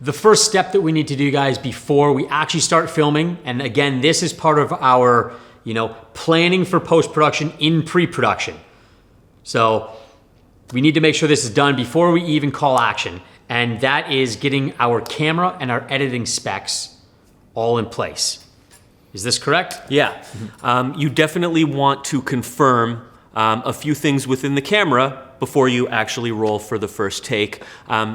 The first step that we need to do, guys, before we actually start filming, and again, this is part of our, planning for post-production in pre-production. So we need to make sure this is done before we even call action. And that is getting our camera and our editing specs all in place. Is this correct? Yeah. You definitely want to confirm a few things within the camera before you actually roll for the first take,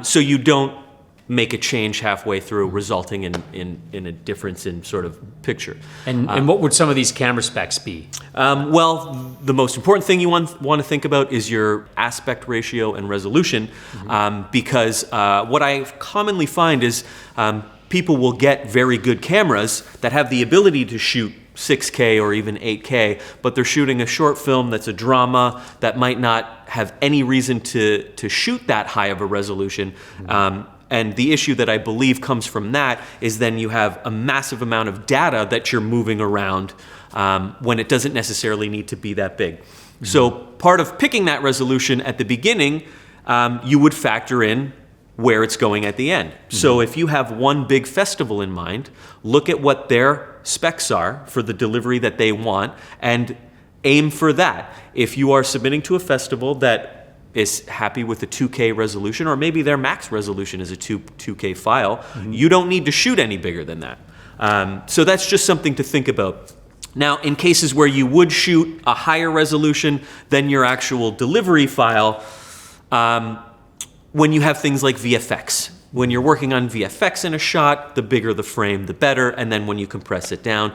so you don't make a change halfway through, resulting in a difference in sort of picture. And what would some of these camera specs be? Well, the most important thing you want to think about is your aspect ratio and resolution, because what I commonly find is people will get very good cameras that have the ability to shoot 6K or even 8K, but they're shooting a short film that's a drama that might not have any reason to shoot that high of a resolution. And the issue that I believe comes from that is then you have a massive amount of data that you're moving around when it doesn't necessarily need to be that big. So part of picking that resolution at the beginning, you would factor in where it's going at the end. So if you have one big festival in mind, look at what their specs are for the delivery that they want and aim for that. If you are submitting to a festival that is happy with a 2K resolution, or maybe their max resolution is a 2K file, you don't need to shoot any bigger than that. So that's just something to think about. Now, in cases where you would shoot a higher resolution than your actual delivery file, when you have things like VFX, when you're working on VFX in a shot, the bigger the frame, the better. And then when you compress it down,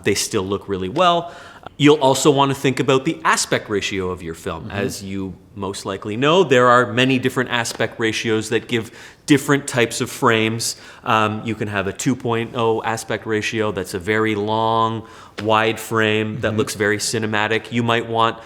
they still look really well. You'll also want to think about the aspect ratio of your film. As you most likely know, there are many different aspect ratios that give different types of frames. You can have a 2.0 aspect ratio that's a very long, wide frame that looks very cinematic. You might want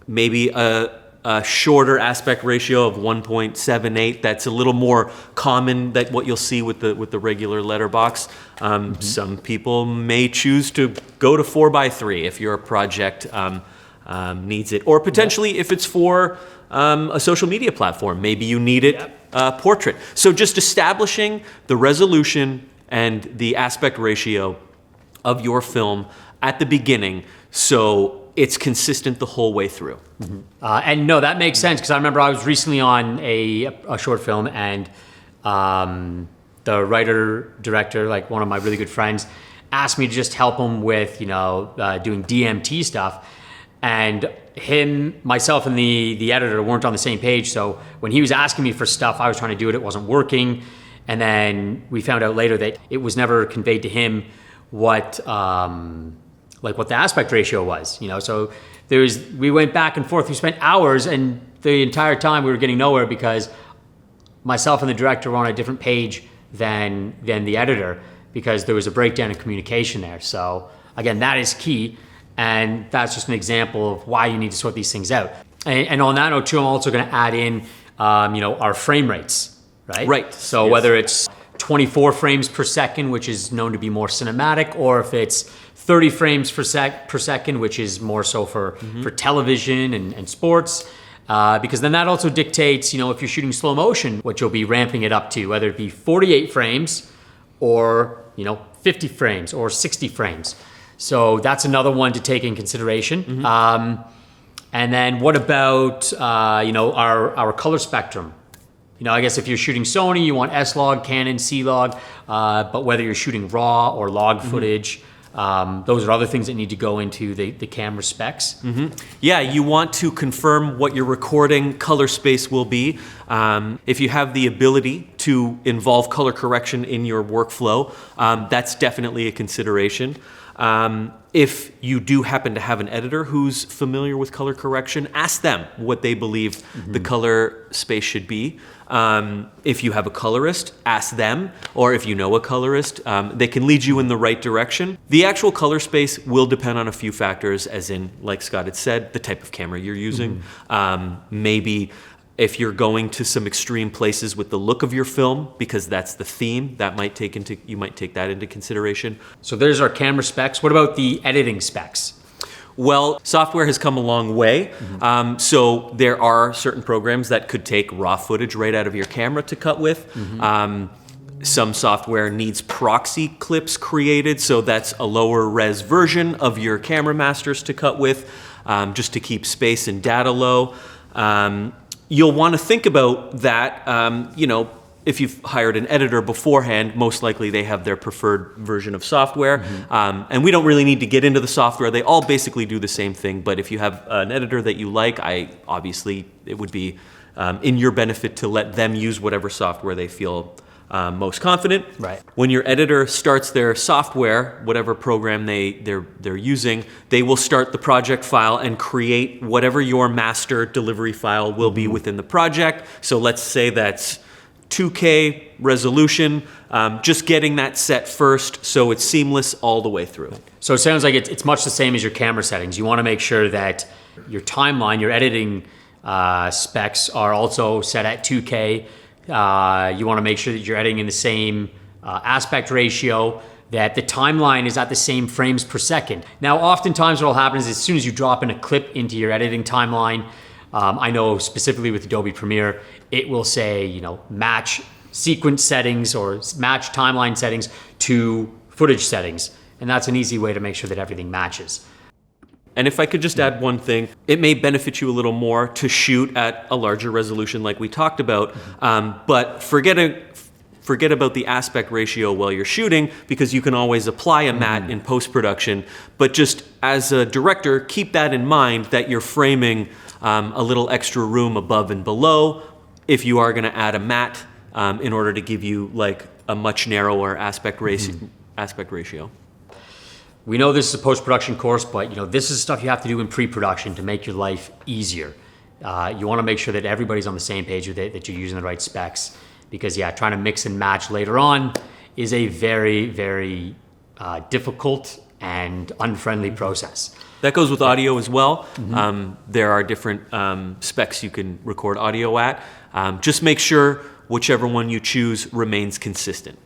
maybe a shorter aspect ratio of 1.78 that's a little more common than what you'll see with the regular letterbox. Some people may choose to go to 4:3 if your project needs it, or potentially if it's for a social media platform, maybe you need it portrait. So just establishing the resolution and the aspect ratio of your film at the beginning, so it's consistent the whole way through. And no, that makes sense, because I remember I was recently on a short film, and the writer, director, like one of my really good friends, asked me to just help him with, doing DMT stuff. And myself and the editor weren't on the same page. So when he was asking me for stuff, I was trying to do it, it wasn't working. And then we found out later that it was never conveyed to him what the aspect ratio was, So we went back and forth. We spent hours, and the entire time we were getting nowhere because myself and the director were on a different page than the editor, because there was a breakdown in communication there. So again, that is key, and that's just an example of why you need to sort these things out. And on that note too, I'm also going to add in, our frame rates, right? Right. So whether it's 24 frames per second, which is known to be more cinematic, or if it's 30 frames per second, which is more so for television and sports, because then that also dictates, if you're shooting slow motion, what you'll be ramping it up to, whether it be 48 frames or, 50 frames or 60 frames. So that's another one to take in consideration. And then what about, our color spectrum? I guess if you're shooting Sony, you want S-Log, Canon, C-Log, but whether you're shooting RAW or log footage, those are other things that need to go into the camera specs. Yeah, you want to confirm what your recording color space will be. If you have the ability to involve color correction in your workflow, that's definitely a consideration. If you do happen to have an editor who's familiar with color correction, ask them what they believe the color space should be. If you have a colorist, ask them, or if you know a colorist, they can lead you in the right direction. The actual color space will depend on a few factors, as in, like Scott had said, the type of camera you're using. Maybe if you're going to some extreme places with the look of your film, because that's the theme, you might take that into consideration. So there's our camera specs. What about the editing specs? Well, software has come a long way. So there are certain programs that could take raw footage right out of your camera to cut with. Some software needs proxy clips created, so that's a lower res version of your camera masters to cut with, just to keep space and data low. You'll want to think about that, if you've hired an editor beforehand, most likely they have their preferred version of software. And we don't really need to get into the software. They all basically do the same thing. But if you have an editor that you like, obviously it would be in your benefit to let them use whatever software they feel most confident. Right. When your editor starts their software, whatever program they're using, they will start the project file and create whatever your master delivery file will be within the project. So let's say that's 2K resolution, just getting that set first so it's seamless all the way through. So it sounds like it's much the same as your camera settings. You want to make sure that your timeline, your editing specs are also set at 2K. You want to make sure that you're editing in the same aspect ratio, that the timeline is at the same frames per second. Now, oftentimes what will happen is as soon as you drop in a clip into your editing timeline, I know specifically with Adobe Premiere, it will say, match sequence settings or match timeline settings to footage settings. And that's an easy way to make sure that everything matches. And if I could just add one thing, it may benefit you a little more to shoot at a larger resolution like we talked about, but forget about the aspect ratio while you're shooting, because you can always apply a matte in post-production. But just as a director, keep that in mind, that you're framing a little extra room above and below if you are going to add a matte in order to give you like a much narrower aspect ratio. We know this is a post-production course, but this is stuff you have to do in pre-production to make your life easier. You want to make sure that everybody's on the same page with it, that you're using the right specs, because trying to mix and match later on is a very, very difficult and unfriendly process. That goes with audio as well. There are different specs you can record audio at. Just make sure whichever one you choose remains consistent.